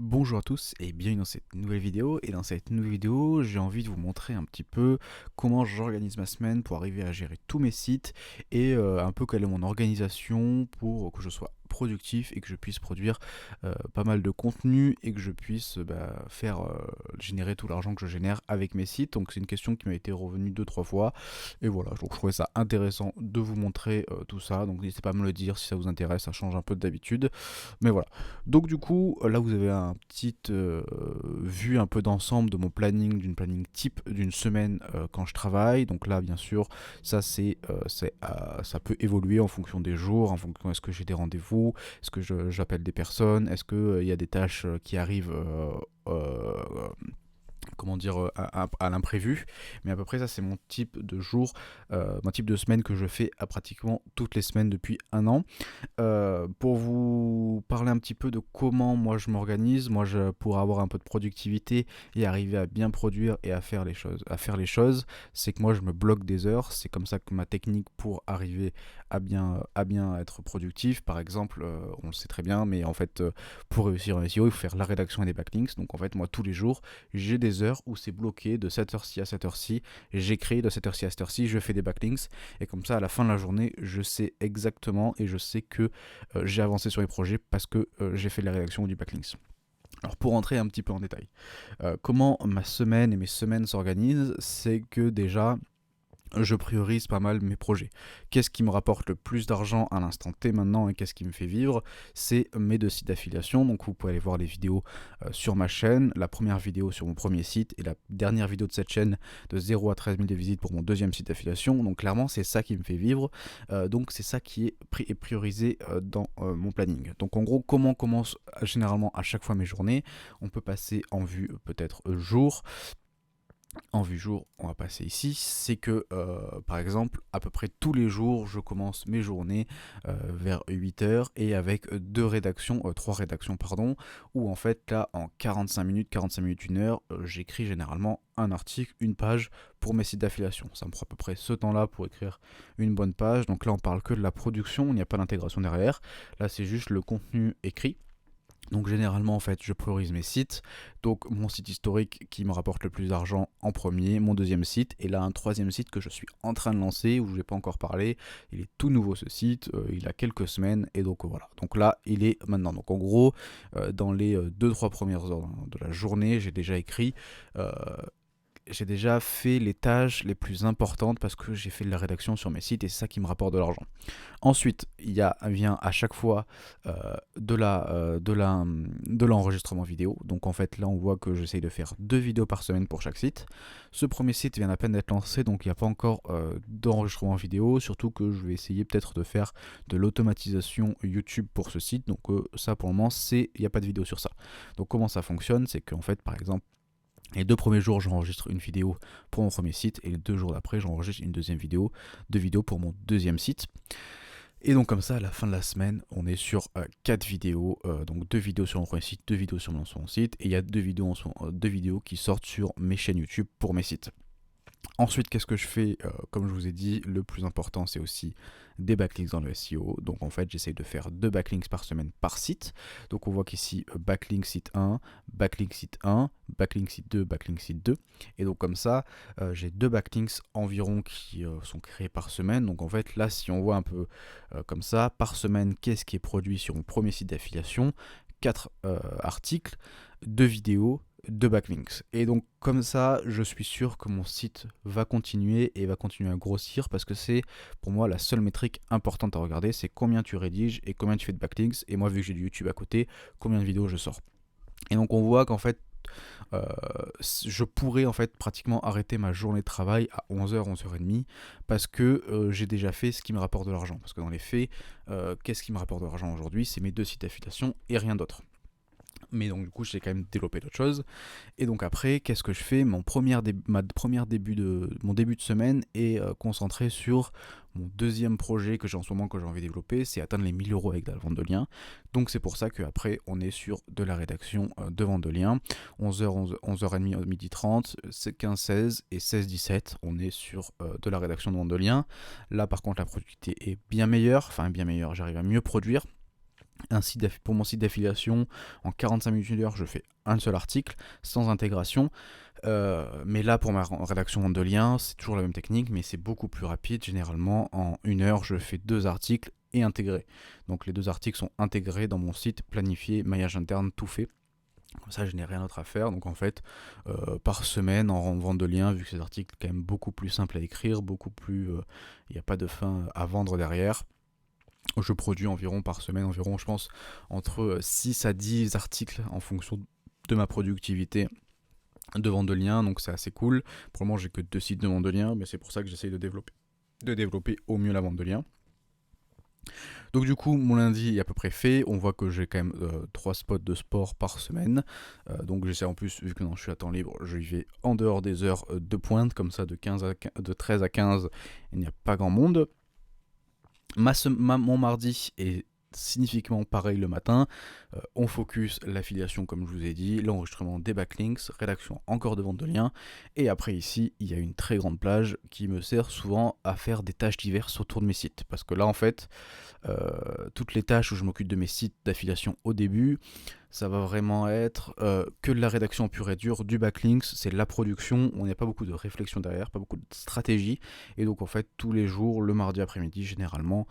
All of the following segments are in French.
Bonjour à tous et bienvenue dans cette nouvelle vidéo. Et dans cette nouvelle vidéo, j'ai envie de vous montrer un petit peu comment j'organise ma semaine pour arriver à gérer tous mes sites et un peu quelle est mon organisation pour que je sois productif et que je puisse produire pas mal de contenu et que je puisse faire générer tout l'argent que je génère avec mes sites. Donc c'est une question qui m'a été revenue deux trois fois et voilà, donc je trouvais ça intéressant de vous montrer tout ça. Donc n'hésitez pas à me le dire si ça vous intéresse, ça change un peu d'habitude, mais voilà. Donc du coup, là vous avez un petit vue un peu d'ensemble de mon planning, d'une planning type d'une semaine quand je travaille. Donc là, bien sûr, ça ça peut évoluer en fonction des jours, en fonction est-ce que j'ai des rendez-vous, est-ce que j'appelle des personnes, est-ce que il y a des tâches qui arrivent comment dire, à l'imprévu, mais à peu près ça c'est mon type de jour, mon type de semaine que je fais à pratiquement toutes les semaines depuis un an. Pour vous parler un petit peu de comment moi je m'organise, pour avoir un peu de productivité et arriver à bien produire et à faire les choses, c'est que moi je me bloque des heures. C'est comme ça que ma technique pour arriver à bien être productif, par exemple, on le sait très bien, mais en fait, pour réussir un SEO, il faut faire la rédaction et des backlinks. Donc en fait, moi tous les jours, j'ai des heures où c'est bloqué de cette heure-ci à cette heure-ci. J'écris de cette heure-ci à cette heure-ci, je fais des backlinks. Et comme ça, à la fin de la journée, je sais exactement et je sais que j'ai avancé sur les projets parce que j'ai fait de la rédaction ou du backlinks. Alors pour rentrer un petit peu en détail, comment ma semaine et mes semaines s'organisent, c'est que déjà je priorise pas mal mes projets. Qu'est-ce qui me rapporte le plus d'argent à l'instant T maintenant et qu'est-ce qui me fait vivre? C'est mes deux sites d'affiliation. Donc vous pouvez aller voir les vidéos sur ma chaîne, la première vidéo sur mon premier site et la dernière vidéo de cette chaîne de 0 à 13 000 de visites pour mon deuxième site d'affiliation. Donc clairement c'est ça qui me fait vivre. Donc c'est ça qui est priorisé dans mon planning. Donc en gros, comment on commence généralement à chaque fois mes journées? On peut passer en vue peut-être jour. En vue jour, on va passer ici, c'est que par exemple, à peu près tous les jours, je commence mes journées vers 8 heures et avec trois rédactions, pardon, où en fait là, en 45 minutes, 1 heure, j'écris généralement un article, une page pour mes sites d'affiliation. Ça me prend à peu près ce temps-là pour écrire une bonne page. Donc là, on parle que de la production, il n'y a pas d'intégration derrière. Là, c'est juste le contenu écrit. Donc généralement en fait je priorise mes sites, donc mon site historique qui me rapporte le plus d'argent en premier, mon deuxième site, et là un troisième site que je suis en train de lancer, où je n'ai pas encore parlé, il est tout nouveau ce site, il a quelques semaines, et donc voilà, donc là il est maintenant, donc en gros dans les 2-3 premières heures de la journée euh, j'ai déjà fait les tâches les plus importantes parce que j'ai fait de la rédaction sur mes sites et c'est ça qui me rapporte de l'argent. Ensuite, vient à chaque fois de l'enregistrement vidéo. Donc en fait, là, on voit que j'essaye de faire 2 vidéos par semaine pour chaque site. Ce premier site vient à peine d'être lancé, donc il n'y a pas encore d'enregistrement vidéo. Surtout que je vais essayer peut-être de faire de l'automatisation YouTube pour ce site. Donc ça, pour le moment, il n'y a pas de vidéo sur ça. Donc comment ça fonctionne? C'est qu'en fait, par exemple, les 2 premiers jours, j'enregistre une vidéo pour mon premier site et les 2 jours d'après, j'enregistre une deuxième vidéo, 2 vidéos pour mon deuxième site. Et donc comme ça, à la fin de la semaine, on est sur 4 vidéos, donc 2 vidéos sur mon premier site, 2 vidéos sur mon second site, et il y a 2 vidéos qui sortent sur mes chaînes YouTube pour mes sites. Ensuite, qu'est-ce que je fais? Comme je vous ai dit, le plus important, c'est aussi des backlinks dans le SEO. Donc en fait, j'essaye de faire 2 backlinks par semaine par site. Donc on voit qu'ici, backlink site 1, backlink site 1, backlink site 2, backlink site 2. Et donc comme ça, j'ai 2 backlinks environ qui sont créés par semaine. Donc en fait, là, si on voit un peu comme ça, par semaine, qu'est-ce qui est produit sur mon premier site d'affiliation? 4 articles, 2 vidéos, 2 backlinks. Et donc comme ça, je suis sûr que mon site va continuer et va continuer à grossir parce que c'est pour moi la seule métrique importante à regarder, c'est combien tu rédiges et combien tu fais de backlinks. Et moi, vu que j'ai du YouTube à côté, combien de vidéos je sors. Et donc on voit qu'en fait, euh, je pourrais en fait pratiquement arrêter ma journée de travail à 11h, 11h30 parce que j'ai déjà fait ce qui me rapporte de l'argent. Parce que dans les faits, qu'est-ce qui me rapporte de l'argent aujourd'hui? C'est mes 2 sites d'affiliation et rien d'autre. Mais donc du coup, j'ai quand même développé d'autres choses. Et donc après, qu'est-ce que je fais? Mon début de semaine est concentré sur mon deuxième projet que j'ai en ce moment, que j'ai envie de développer, c'est atteindre les 1 000 € avec la vente de liens. Donc c'est pour ça qu'après, on est sur de la rédaction de vente de liens. 11h30, midi 30, 15-16 et 16-17, on est sur de la rédaction de vente de liens. Là par contre, la productivité est bien meilleure, j'arrive à mieux produire. Pour mon site d'affiliation, en 45 minutes, une heure, je fais un seul article, sans intégration. Mais là, pour ma rédaction de liens, c'est toujours la même technique, mais c'est beaucoup plus rapide. Généralement, en une heure, je fais 2 articles et intégrés. Donc les 2 articles sont intégrés dans mon site, planifié, maillage interne, tout fait. Comme ça, je n'ai rien d'autre à faire. Donc en fait, par semaine, en vente de liens, vu que ces articles sont quand même beaucoup plus simples à écrire, beaucoup plus... Il n'y a pas de fin à vendre derrière. Je produis environ par semaine, je pense, entre 6 à 10 articles en fonction de ma productivité de vente de liens, donc c'est assez cool. Pour le moment, j'ai que 2 sites de vente de liens, mais c'est pour ça que j'essaye de développer au mieux la vente de liens. Donc du coup, mon lundi est à peu près fait. On voit que j'ai quand même 3 spots de sport par semaine. Donc j'essaie en plus, vu que je suis à temps libre, je y vais en dehors des heures de pointe, comme ça de 13 à 15, il n'y a pas grand monde. Mon mardi est significativement pareil le matin. On focus l'affiliation comme je vous ai dit, l'enregistrement des backlinks, rédaction encore de vente de liens. Et après ici, il y a une très grande plage qui me sert souvent à faire des tâches diverses autour de mes sites. Parce que là en fait, toutes les tâches où je m'occupe de mes sites d'affiliation au début, ça va vraiment être que de la rédaction pure et dure, du backlinks, c'est de la production, on n'a pas beaucoup de réflexion derrière, pas beaucoup de stratégie, et donc en fait tous les jours, le mardi après-midi généralement,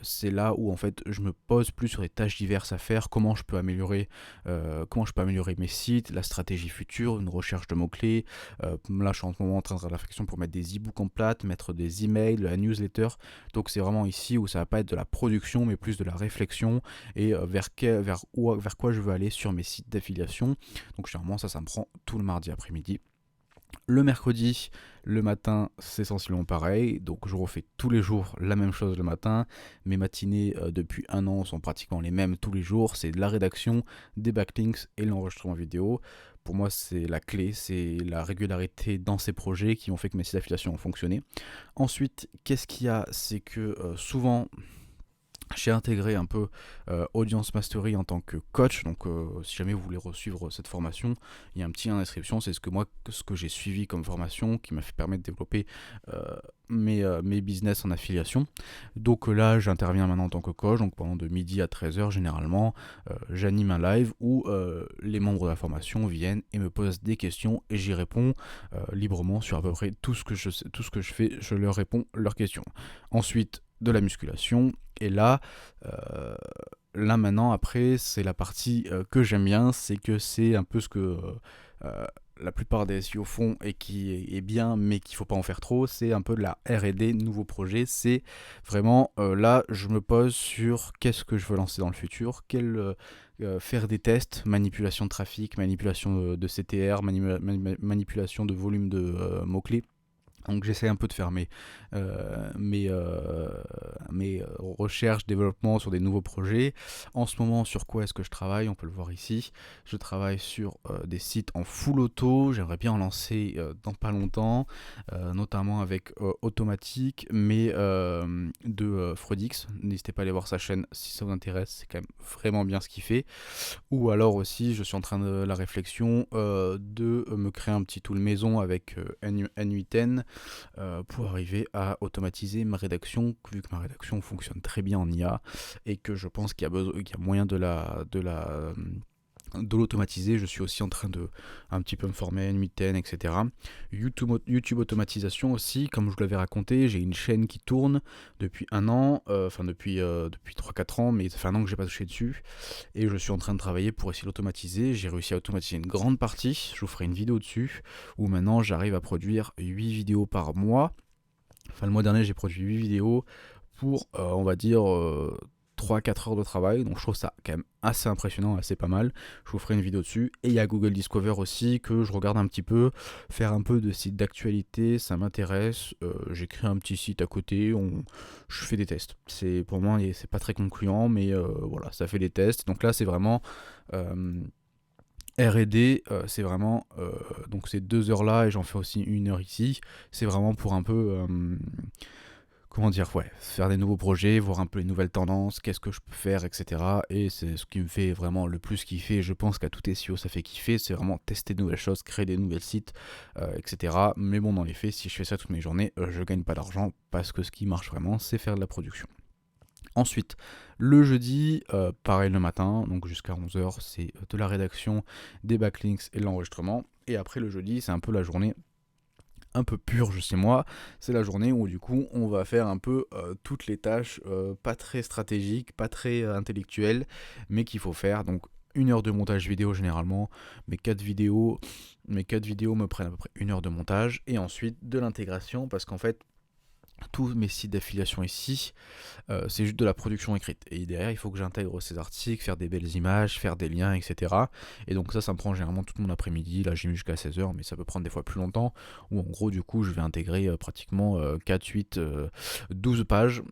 c'est là où en fait je me pose plus sur des tâches diverses à faire, comment je peux améliorer mes sites, la stratégie future, une recherche de mots-clés. Là je suis en ce moment en train de faire la réflexion pour mettre des e-books en plate, mettre des emails, la newsletter, donc c'est vraiment ici où ça va pas être de la production mais plus de la réflexion et vers quoi je veux aller sur mes sites d'affiliation. Donc généralement ça me prend tout le mardi après-midi. Le mercredi, le matin, c'est essentiellement pareil, donc je refais tous les jours la même chose le matin. Mes matinées depuis un an sont pratiquement les mêmes tous les jours, c'est de la rédaction, des backlinks et l'enregistrement vidéo. Pour moi, c'est la clé, c'est la régularité dans ces projets qui ont fait que mes sites d'affiliation ont fonctionné. Ensuite, qu'est-ce qu'il y a, c'est que souvent... J'ai intégré un peu Audience Mastery en tant que coach, donc si jamais vous voulez suivre cette formation, il y a un petit lien en description, c'est ce que j'ai suivi comme formation qui m'a fait permettre de développer mes business en affiliation. Donc là, j'interviens maintenant en tant que coach, donc pendant de midi à 13h généralement, j'anime un live où les membres de la formation viennent et me posent des questions et j'y réponds librement sur à peu près tout ce que je fais, je leur réponds leurs questions. Ensuite, de la musculation. Et là maintenant, après, c'est la partie que j'aime bien, c'est que c'est un peu ce que la plupart des SEO font et qui est bien, mais qu'il ne faut pas en faire trop, c'est un peu de la R&D, nouveau projet. C'est vraiment, là, je me pose sur qu'est-ce que je veux lancer dans le futur, faire des tests, manipulation de trafic, manipulation de CTR, manipulation de volume de mots-clés. Donc j'essaie un peu de faire mes recherches, développement sur des nouveaux projets. En ce moment, sur quoi est-ce que je travaille? On peut le voir ici. Je travaille sur des sites en full auto. J'aimerais bien en lancer dans pas longtemps, notamment avec Automatique, mais de Freudix. N'hésitez pas à aller voir sa chaîne si ça vous intéresse. C'est quand même vraiment bien ce qu'il fait. Ou alors aussi, je suis en train de la réflexion de me créer un petit tool maison avec N8N pour arriver à automatiser ma rédaction, vu que ma rédaction fonctionne très bien en IA et que je pense qu'il y a moyen de l'automatiser. Je suis aussi en train de un petit peu me former à N8N, etc. YouTube automatisation aussi, comme je vous l'avais raconté, j'ai une chaîne qui tourne depuis un an, depuis 3-4 ans, mais ça fait un an que j'ai pas touché dessus, et je suis en train de travailler pour essayer d'automatiser. J'ai réussi à automatiser une grande partie, je vous ferai une vidéo dessus, où maintenant j'arrive à produire 8 vidéos par mois. Enfin, le mois dernier, j'ai produit 8 vidéos pour, on va dire, 3-4 heures de travail, donc je trouve ça quand même assez impressionnant, assez pas mal. Je vous ferai une vidéo dessus. Et il y a Google Discover aussi que je regarde un petit peu, faire un peu de site d'actualité, ça m'intéresse. J'ai créé un petit site à côté, je fais des tests. Pour moi, c'est pas très concluant, mais voilà, ça fait des tests. Donc là, c'est vraiment R&D, c'est vraiment donc ces 2 heures là, et j'en fais aussi 1 heure ici. C'est vraiment pour un peu faire des nouveaux projets, voir un peu les nouvelles tendances, qu'est-ce que je peux faire, etc. Et c'est ce qui me fait vraiment le plus kiffer. Je pense qu'à tout SEO, ça fait kiffer. C'est vraiment tester de nouvelles choses, créer des nouvelles sites, etc. Mais bon, dans les faits, si je fais ça toutes mes journées, je gagne pas d'argent parce que ce qui marche vraiment, c'est faire de la production. Ensuite, le jeudi, pareil le matin, donc jusqu'à 11h, c'est de la rédaction, des backlinks et de l'enregistrement. Et après le jeudi, c'est un peu la journée un peu purge chez moi. C'est la journée où du coup on va faire un peu toutes les tâches pas très stratégiques, pas très intellectuelles, mais qu'il faut faire. Donc 1 heure de montage vidéo généralement, mes quatre vidéos me prennent à peu près 1 heure de montage, et ensuite de l'intégration, parce qu'en fait tous mes sites d'affiliation ici, c'est juste de la production écrite. Et derrière, il faut que j'intègre ces articles, faire des belles images, faire des liens, etc. Et donc ça me prend généralement tout mon après-midi. Là, j'ai mis jusqu'à 16h, mais ça peut prendre des fois plus longtemps. Où en gros, du coup, je vais intégrer pratiquement 4, 8, 12 pages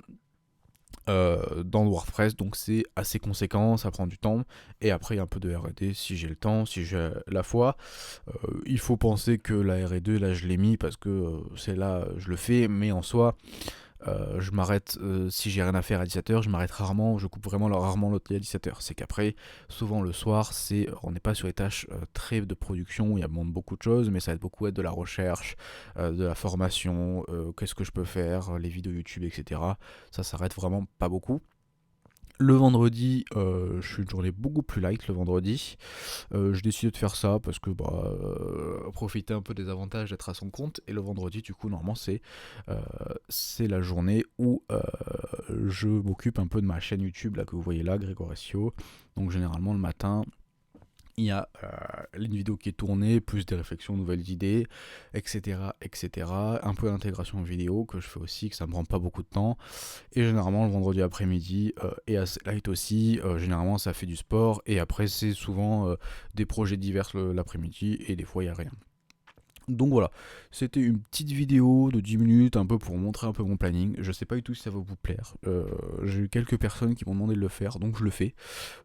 dans le WordPress. Donc c'est assez conséquent, ça prend du temps. Et après, il y a un peu de R&D si j'ai le temps, si j'ai la foi. Il faut penser que la R&D, là, je l'ai mis parce que c'est là, je le fais. Mais en soi, je m'arrête, si j'ai rien à faire à 17h, je m'arrête rarement, je coupe vraiment rarement l'autre à 17h. C'est qu'après, souvent le soir, on n'est pas sur les tâches très de production, il y a beaucoup de choses, mais ça va être beaucoup être de la recherche, de la formation, qu'est-ce que je peux faire, les vidéos YouTube, etc. Ça s'arrête vraiment pas beaucoup. Le vendredi, je suis une journée beaucoup plus light le vendredi. J'ai décidé de faire ça parce que profiter un peu des avantages d'être à son compte. Et le vendredi, du coup, normalement, c'est la journée où je m'occupe un peu de ma chaîne YouTube là, que vous voyez là, Grégoresio. Donc généralement le matin, il y a une vidéo qui est tournée, plus des réflexions, nouvelles idées, etc. etc. Un peu d'intégration vidéo que je fais aussi, que ça me prend pas beaucoup de temps. Et généralement le vendredi après-midi est assez light aussi. Généralement ça fait du sport, et après c'est souvent des projets divers l'après-midi, et des fois il n'y a rien. Donc voilà, c'était une petite vidéo de 10 minutes, un peu pour montrer un peu mon planning. Je sais pas du tout si ça va vous plaire. J'ai eu quelques personnes qui m'ont demandé de le faire, donc je le fais.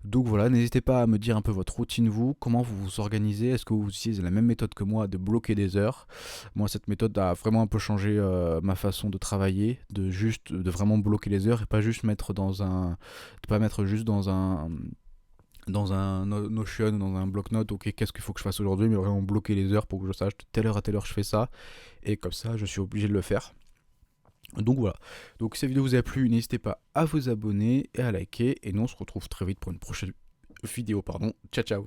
Donc voilà, n'hésitez pas à me dire un peu votre routine, vous, comment vous vous organisez. Est-ce que vous utilisez la même méthode que moi de bloquer des heures? Moi, cette méthode a vraiment un peu changé ma façon de travailler, de vraiment bloquer les heures, et pas juste mettre pas mettre juste dans un Notion ou dans un bloc-notes, ok, qu'est-ce qu'il faut que je fasse aujourd'hui, mais vraiment bloquer les heures pour que je sache de telle heure à telle heure je fais ça, et comme ça je suis obligé de le faire. Donc voilà, donc si cette vidéo vous a plu, n'hésitez pas à vous abonner et à liker, et nous on se retrouve très vite pour une prochaine vidéo, ciao ciao.